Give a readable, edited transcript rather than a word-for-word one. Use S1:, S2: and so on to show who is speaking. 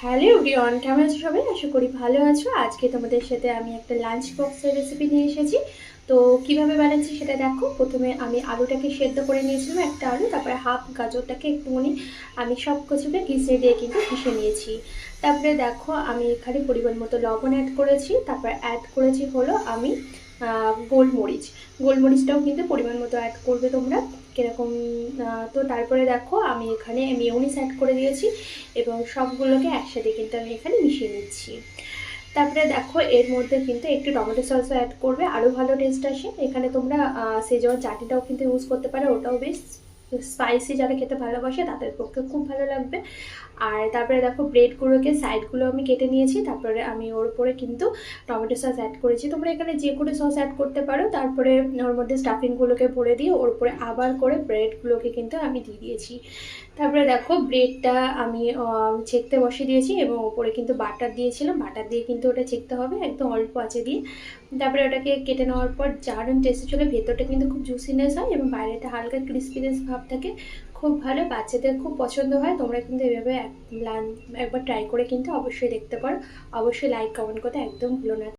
S1: Hello everyone, কেমন আছো সবাই? আশা করি ভালো আছো। আজকে তোমাদের সাথে আমি একটা লাঞ্চ বক্সের রেসিপি নিয়ে এসেছি। তো কিভাবে বানাচ্ছি সেটা দেখো। প্রথমে আমি আলুটাকে সেদ্ধ করে নিয়েছিলাম, একটা আলু, তারপরে হাফ গাজরটাকে একটুখানি আমি সব কিছুকে ঘিসে দিয়ে কিন্তু ঘিসে নিয়েছি। তারপরে দেখো আমি এখানে পরিমাণ মতো লবণ অ্যাড করেছি, তারপরে অ্যাড করেছি হলো আমি গোলমরিচ। গোলমরিচটাও কিন্তু পরিমাণ মতো অ্যাড করবে তোমরা কীরকম। তো তারপরে দেখো আমি এখানে মেয়োনিজ অ্যাড করে দিয়েছি এবং সবগুলোকে একসাথে কিন্তু আমি এখানে মিশিয়ে নিচ্ছি। তারপরে দেখো এর মধ্যে কিন্তু একটু টমেটো সসও অ্যাড করবে, আরও ভালো টেস্ট আসে। এখানে তোমরা সেজওয়ান চাটনিটাও কিন্তু ইউজ করতে পারো, ওটাও বেশ স্পাইসি যারা খেতে ভালোবাসে তাদের পক্ষে খুব ভালো লাগবে। আর তারপরে দেখো ব্রেডগুলোকে সাইডগুলো আমি কেটে নিয়েছি, তারপরে আমি ওর উপরে কিন্তু টমেটো সস অ্যাড করেছি। তোমরা এখানে যে কোনো সস অ্যাড করতে পারো। তারপরে ওর মধ্যে স্টাফিংগুলোকে ভরে দিয়ে ওর উপরে আবার করে ব্রেডগুলোকে কিন্তু আমি দিয়ে দিয়েছি। তারপরে দেখো ব্রেডটা আমি ছেঁকতে বসিয়ে দিয়েছি এবং ওপরে কিন্তু বাটার দিয়েছিলাম, বাটার দিয়ে কিন্তু ওটা ছেঁকতে হবে একদম অল্প আঁচে দিয়ে। তারপরে ওটাকে কেটে নেওয়ার পর দারুণ টেস্টি চলে, ভেতরটা কিন্তু খুব জুসিনেস হয় এবং বাইরেটা হালকা ক্রিস্পিনেস ভাব থাকে, খুব ভালো, বাচ্চাদের খুব পছন্দ হয়। তোমরা কিন্তু এভাবে একবার ট্রাই করে কিন্তু অবশ্যই দেখতে পারো। অবশ্যই লাইক কমেন্ট করতে একদম ভুলো না।